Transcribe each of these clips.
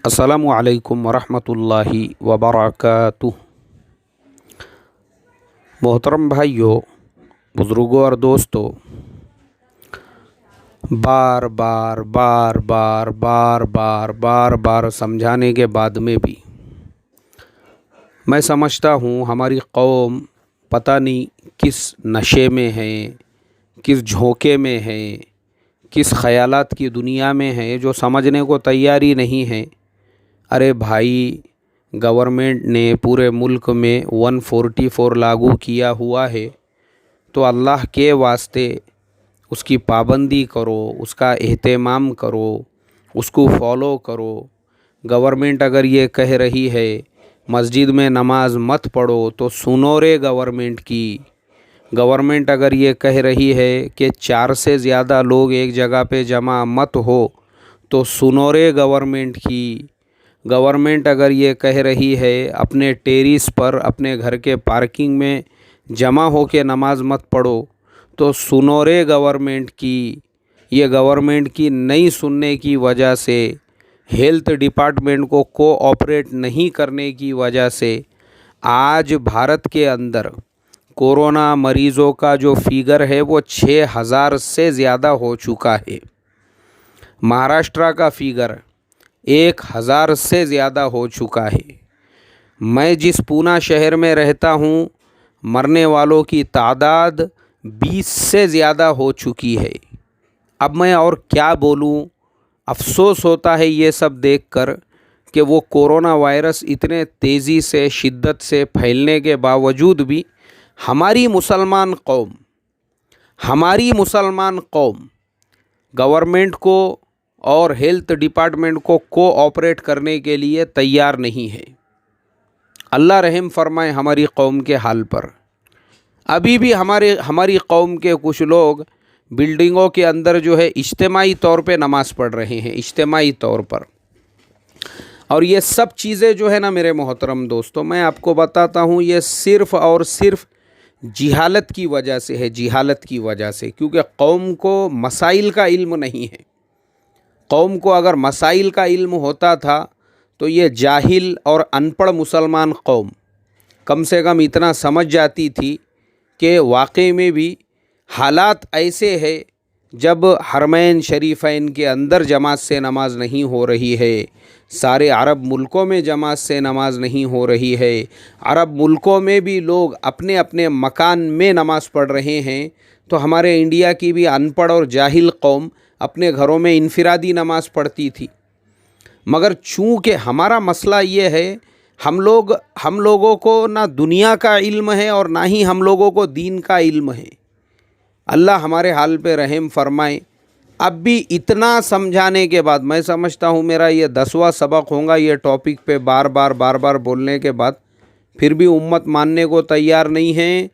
अस्सलामु अलैकुम वरहमतुल्लाहि वबरकातुह। मोहतरम भाइयों, बुज़ुर्गों और दोस्तों, बार बार बार बार बार बार बार बार समझाने के बाद में भी मैं समझता हूँ हमारी कौम पता नहीं किस नशे में है, किस झोंके में है, किस ख़यालात की दुनिया में है जो समझने को तैयार ही नहीं है। अरे भाई, गवर्नमेंट ने पूरे मुल्क में 144 लागू किया हुआ है, तो अल्लाह के वास्ते उसकी पाबंदी करो, उसका एहतमाम करो, उसको फॉलो करो। गवर्नमेंट अगर ये कह रही है मस्जिद में नमाज मत पढ़ो, तो सुनो रे गवर्नमेंट की। गवर्नमेंट अगर ये कह रही है कि 4 से ज़्यादा लोग एक जगह पे जमा मत हो, तो सुनो रे गवर्नमेंट की। गवर्नमेंट अगर ये कह रही है अपने टेरिस पर अपने घर के पार्किंग में जमा हो के नमाज मत पढ़ो, तो सुनो रे गवर्नमेंट की। ये गवर्नमेंट की नहीं सुनने की वजह से, हेल्थ डिपार्टमेंट को कोऑपरेट नहीं करने की वजह से आज भारत के अंदर कोरोना मरीज़ों का जो फिगर है वो 6000 से ज़्यादा हो चुका है। महाराष्ट्र का फिगर 1000 से ज़्यादा हो चुका है। मैं जिस पूना शहर में रहता हूँ, मरने वालों की तादाद 20 से ज़्यादा हो चुकी है। अब मैं और क्या बोलूँ। अफ़सोस होता है ये सब देखकर कि वो कोरोना वायरस इतने तेज़ी से, शिद्दत से फैलने के बावजूद भी हमारी मुसलमान कौम गवर्नमेंट को और हेल्थ डिपार्टमेंट को कोऑपरेट करने के लिए तैयार नहीं है। अल्लाह रहम फरमाए हमारी कौम के हाल पर। अभी भी हमारी कौम के कुछ लोग बिल्डिंगों के अंदर जो है इज्तिमाई तौर पे नमाज़ पढ़ रहे हैं, इज्तिमाई तौर पर। और ये सब चीज़ें जो है ना मेरे मोहतरम दोस्तों, मैं आपको बताता हूँ, ये सिर्फ़ और सिर्फ जिहालत की वजह से है, जिहालत की वजह से। क्योंकि कौम को मसाइल का इल्म नहीं है। कौम को अगर मसाइल का इल्म होता था तो ये जाहिल और अनपढ़ मुसलमान कौम कम से कम इतना समझ जाती थी कि वाकई में भी हालात ऐसे है, जब हरमैन शरीफ़ैन के अंदर जमात से नमाज नहीं हो रही है, सारे अरब मुल्कों में जमात से नमाज नहीं हो रही है, अरब मुल्कों में भी लोग अपने अपने मकान में नमाज़ पढ़ रहे हैं, तो हमारे इंडिया की भी अनपढ़ और जाहिल कौम अपने घरों में इनफिरादी नमाज़ पढ़ती थी। मगर चूँकि हमारा मसला ये है, हम लोगों को ना दुनिया का इल्म है और ना ही हम लोगों को दीन का इल्म है। अल्लाह हमारे हाल पे रहम फरमाए। अब भी इतना समझाने के बाद, मैं समझता हूँ मेरा ये 10वां सबक होगा ये टॉपिक पे बार बार बोलने के बाद, फिर भी उम्मत मानने को तैयार नहीं है।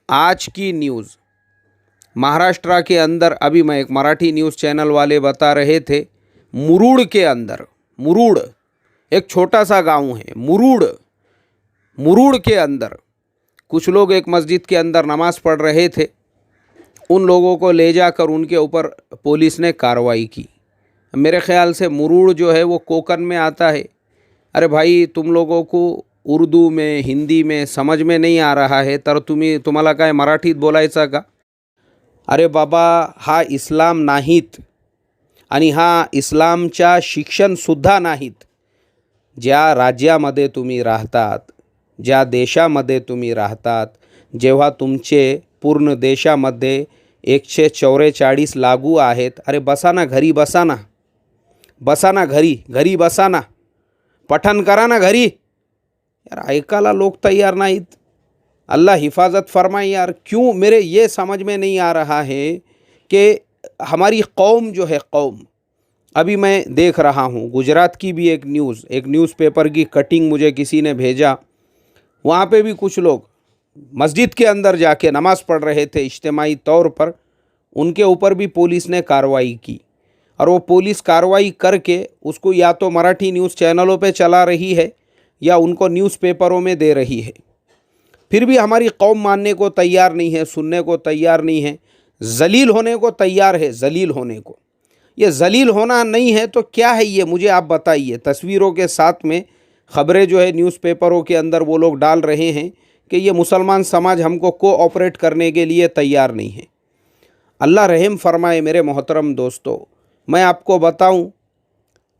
आज की न्यूज़ महाराष्ट्र के अंदर, अभी मैं एक मराठी न्यूज़ चैनल वाले बता रहे थे, मुरुड के अंदर, मुरुड एक छोटा सा गांव है, मुरुड के अंदर कुछ लोग एक मस्जिद के अंदर नमाज़ पढ़ रहे थे। उन लोगों को ले जाकर उनके ऊपर पुलिस ने कार्रवाई की। मेरे ख़्याल से मुरुड जो है वो कोकन में आता है। अरे भाई, तुम लोगों को उर्दू में, हिंदी में समझ में नहीं आ रहा है, तर तुम्हाला काय मराठीत बोलायचं का? अरे बाबा, हा इस्लाम नाहीत आणि हा इस्लामच्या शिक्षणसुद्धा नाहीत। ज्या राज्यामध्ये तुम्ही राहतात, ज्या देशामध्ये तुम्ही राहतात, जेव्हा तुमचे पूर्ण देशामध्ये 144 लागू आहेत, अरे बसा ना घरी, बसा ना घरी बसा ना, पठण करा ना घरी। यार ऐकायला लोग तैयार नाहीत। अल्लाह हिफाजत फरमाए यार। क्यों, मेरे ये समझ में नहीं आ रहा है कि हमारी कौम जो है, कौम, अभी मैं देख रहा हूँ गुजरात की भी एक न्यूज़पेपर की कटिंग मुझे किसी ने भेजा। वहाँ पे भी कुछ लोग मस्जिद के अंदर जाके नमाज़ पढ़ रहे थे इज्तिमाई तौर पर। उनके ऊपर भी पुलिस ने कार्रवाई की, और वो पुलिस कार्रवाई करके उसको या तो मराठी न्यूज़ चैनलों पे चला रही है या उनको न्यूज़पेपरों में दे रही है। फिर भी हमारी कौम मानने को तैयार नहीं है, सुनने को तैयार नहीं है, जलील होने को तैयार है, जलील होने को। ये जलील होना नहीं है तो क्या है ये, मुझे आप बताइए। तस्वीरों के साथ में ख़बरें जो है न्यूज़पेपरों के अंदर वो लोग डाल रहे हैं कि ये मुसलमान समाज हमको कोऑपरेट करने के लिए तैयार नहीं है। अल्लाह रहम फरमाए मेरे मोहतरम दोस्तों। मैं आपको बताऊं,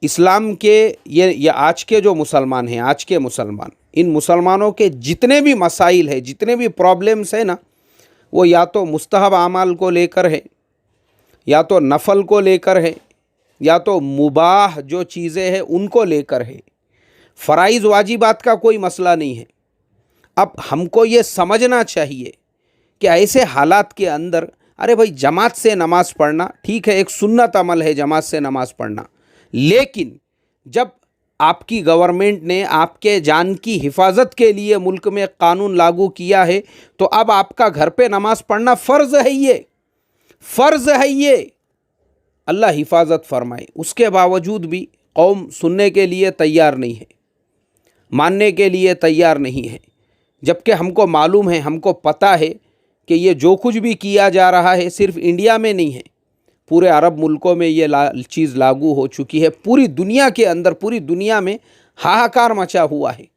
इस्लाम के ये आज के जो मुसलमान हैं, आज के मुसलमान, इन मुसलमानों के जितने भी मसाइल हैं, जितने भी प्रॉब्लम्स हैं ना, वो या तो मुस्तहब आमाल को लेकर है, या तो नफल को लेकर है, या तो मुबाह जो चीज़ें हैं उनको लेकर है। फ़राइज़ वाजिबात का कोई मसला नहीं है। अब हमको ये समझना चाहिए कि ऐसे हालात के अंदर, अरे भाई जमात से नमाज़ पढ़ना ठीक है, एक सुन्नत अमल है जमात से नमाज़ पढ़ना, लेकिन जब आपकी गवर्नमेंट ने आपके जान की हिफाजत के लिए मुल्क में कानून लागू किया है तो अब आपका घर पे नमाज़ पढ़ना फ़र्ज़ है, ये फ़र्ज़ है ये। अल्लाह हिफाजत फरमाए। उसके बावजूद भी कौम सुनने के लिए तैयार नहीं है, मानने के लिए तैयार नहीं है, जबकि हमको मालूम है, हमको पता है कि ये जो कुछ भी किया जा रहा है सिर्फ इंडिया में नहीं है, पूरे अरब मुल्कों में ये चीज़ लागू हो चुकी है। पूरी दुनिया के अंदर, पूरी दुनिया में हाहाकार मचा हुआ है,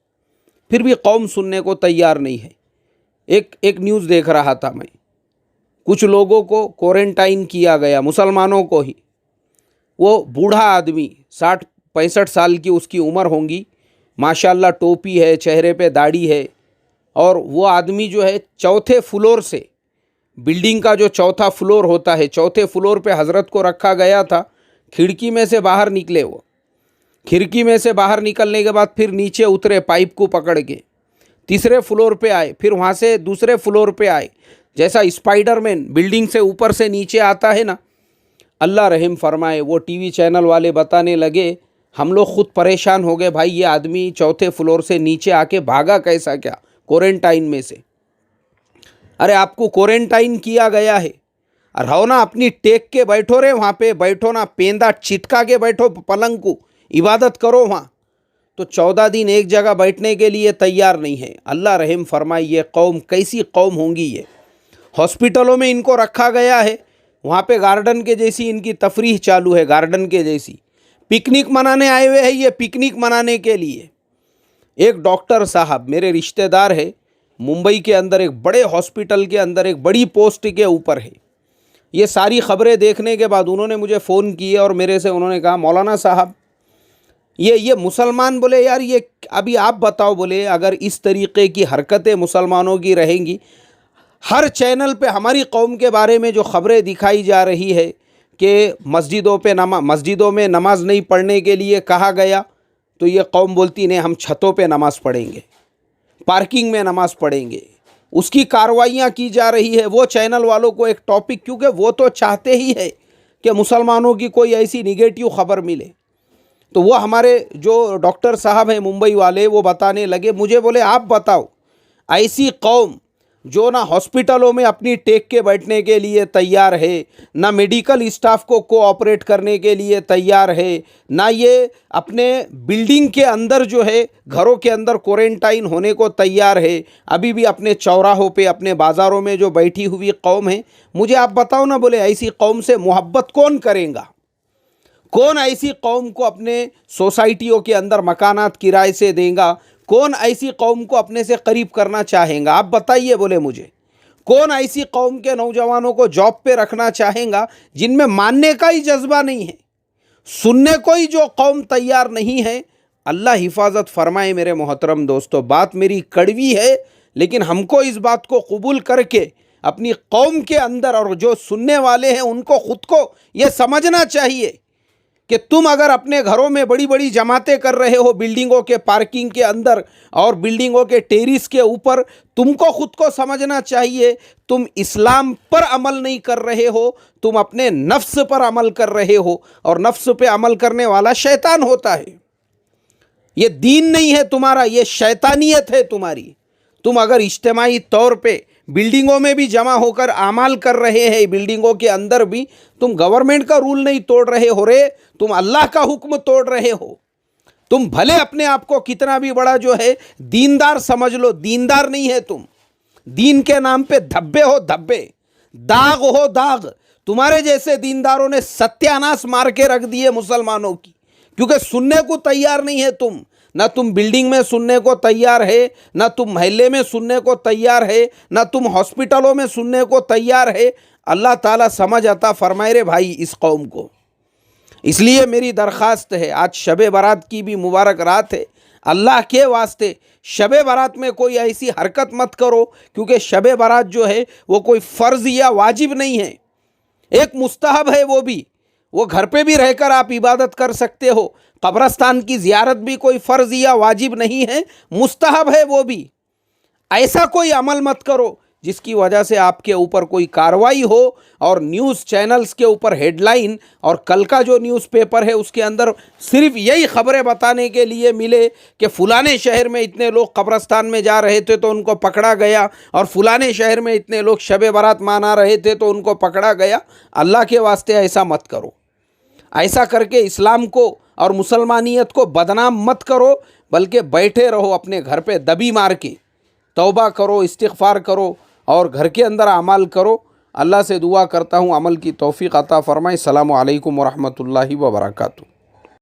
फिर भी कौम सुनने को तैयार नहीं है। एक न्यूज़ देख रहा था मैं, कुछ लोगों को क्वारंटाइन किया गया, मुसलमानों को ही। वो बूढ़ा आदमी 60-65 साल की उसकी उम्र होंगी, माशाल्लाह टोपी है, चेहरे पे दाढ़ी है, और वो आदमी जो है चौथे फ्लोर से, बिल्डिंग का जो चौथा फ्लोर होता है, चौथे फ्लोर पे हज़रत को रखा गया था। खिड़की में से बाहर निकले, वो खिड़की में से बाहर निकलने के बाद फिर नीचे उतरे पाइप को पकड़ के, तीसरे फ्लोर पे आए, फिर वहाँ से दूसरे फ्लोर पे आए, जैसा स्पाइडरमैन बिल्डिंग से ऊपर से नीचे आता है ना। अल्लाह रहम फरमाए। वो टीवी चैनल वाले बताने लगे, हम लोग ख़ुद परेशान हो गए, भाई ये आदमी चौथे फ्लोर से नीचे आके भागा कैसा, क्या क्वारंटाइन में से। अरे आपको क्वारंटाइन किया गया है, रहो ना अपनी टेक के बैठो रे, वहाँ पे बैठो ना, पेंदा चिटका के बैठो पलंग को, इबादत करो वहाँ। तो 14 दिन एक जगह बैठने के लिए तैयार नहीं है। अल्लाह रहम फरमाए, ये कौम कैसी कौम होंगी ये। हॉस्पिटलों में इनको रखा गया है, वहाँ पे गार्डन के जैसी इनकी तफरीह चालू है, गार्डन के जैसी। पिकनिक मनाने आए हुए हैं ये, पिकनिक मनाने के लिए। एक डॉक्टर साहब मेरे रिश्तेदार है, मुंबई के अंदर एक बड़े हॉस्पिटल के अंदर एक बड़ी पोस्ट के ऊपर है। ये सारी ख़बरें देखने के बाद उन्होंने मुझे फ़ोन किए और मेरे से उन्होंने कहा, मौलाना साहब ये मुसलमान, बोले यार ये अभी आप बताओ, बोले अगर इस तरीक़े की हरकतें मुसलमानों की रहेंगी, हर चैनल पे हमारी कौम के बारे में जो ख़बरें दिखाई जा रही है कि मस्जिदों में नमाज नहीं पढ़ने के लिए कहा गया, तो ये कौम बोलती नहीं, हम छतों पे नमाज़ पढ़ेंगे, पार्किंग में नमाज़ पढ़ेंगे। उसकी कार्रवाइयाँ की जा रही है। वो चैनल वालों को एक टॉपिक, क्योंकि वो तो चाहते ही है कि मुसलमानों की कोई ऐसी निगेटिव ख़बर मिले। तो वो हमारे जो डॉक्टर साहब हैं मुंबई वाले, वो बताने लगे मुझे, बोले आप बताओ, ऐसी कौम जो ना हॉस्पिटलों में अपनी टेक के बैठने के लिए तैयार है, ना मेडिकल स्टाफ को कोऑपरेट करने के लिए तैयार है, ना ये अपने बिल्डिंग के अंदर जो है घरों के अंदर क्वारंटाइन होने को तैयार है, अभी भी अपने चौराहों पे, अपने बाज़ारों में जो बैठी हुई कौम है, मुझे आप बताओ ना, बोले ऐसी कौम से मोहब्बत कौन करेगा? कौन ऐसी कौम को अपने सोसाइटियों के अंदर मकानात किराए से देगा? कौन ऐसी कौम को अपने से करीब करना चाहेगा? आप बताइए, बोले मुझे कौन ऐसी कौम के नौजवानों को जॉब पे रखना चाहेगा जिनमें मानने का ही जज्बा नहीं है, सुनने को ही जो कौम तैयार नहीं है। अल्लाह हिफाजत फरमाए मेरे मोहतरम दोस्तों। बात मेरी कड़वी है, लेकिन हमको इस बात को कबूल करके अपनी कौम के अंदर, और जो सुनने वाले हैं उनको खुद को ये समझना चाहिए कि तुम अगर अपने घरों में बड़ी बड़ी जमातें कर रहे हो, बिल्डिंगों के पार्किंग के अंदर और बिल्डिंगों के टेरिस के ऊपर, तुमको खुद को समझना चाहिए तुम इस्लाम पर अमल नहीं कर रहे हो, तुम अपने नफ्स पर अमल कर रहे हो, और नफ्स पे अमल करने वाला शैतान होता है। ये दीन नहीं है तुम्हारा, ये शैतानियत है तुम्हारी। तुम अगर इज्तिमाई तौर पे बिल्डिंगों में भी जमा होकर आमाल कर रहे हैं, बिल्डिंगों के अंदर भी, तुम गवर्नमेंट का रूल नहीं तोड़ रहे हो रे, तुम अल्लाह का हुक्म तोड़ रहे हो। तुम भले अपने आप को कितना भी बड़ा जो है दीनदार समझ लो, दीनदार नहीं है तुम। दीन के नाम पे धब्बे हो धब्बे, दाग हो दाग। तुम्हारे जैसे दीनदारों ने सत्यानाश मार के रख दिए मुसलमानों की, क्योंकि सुनने को तैयार नहीं है तुम। ना तुम बिल्डिंग में सुनने को तैयार है, ना तुम महल्ले में सुनने को तैयार है, ना तुम हॉस्पिटलों में सुनने को तैयार है। अल्लाह ताला समझ अता फरमाए रे भाई इस कौम को। इसलिए मेरी दरख्वास्त है, आज शब बारात की भी मुबारक रात है, अल्लाह के वास्ते शब बारात में कोई ऐसी हरकत मत करो, क्योंकि शब बारात जो है वो कोई फ़र्ज़ या वाजिब नहीं है, एक मुस्तहब है। वो घर पे भी रहकर आप इबादत कर सकते हो। कब्रस्तान की ज़ियारत भी कोई फ़र्ज़ या वाजिब नहीं है, मुस्तहब है वो भी। ऐसा कोई अमल मत करो जिसकी वजह से आपके ऊपर कोई कार्रवाई हो और न्यूज़ चैनल्स के ऊपर हेडलाइन और कल का जो न्यूज़पेपर है उसके अंदर सिर्फ यही खबरें बताने के लिए मिले कि फ़लाने शहर में इतने लोग कब्रस्तान में जा रहे थे तो उनको पकड़ा गया, और फ़लाने शहर में इतने लोग शब बारात मना रहे थे तो उनको पकड़ा गया। अल्लाह के वास्ते ऐसा मत करो। ऐसा करके इस्लाम को और मुसलमानियत को बदनाम मत करो, बल्कि बैठे रहो अपने घर पे दबी मार के, तौबा करो, इस्तिग़फ़ार करो और घर के अंदर अमल करो। अल्लाह से दुआ करता हूँ अमल की तौफ़ीक़ अता फ़रमाए। अस्सलामु अलैकुम व रहमतुल्लाहि व बरकातुहू।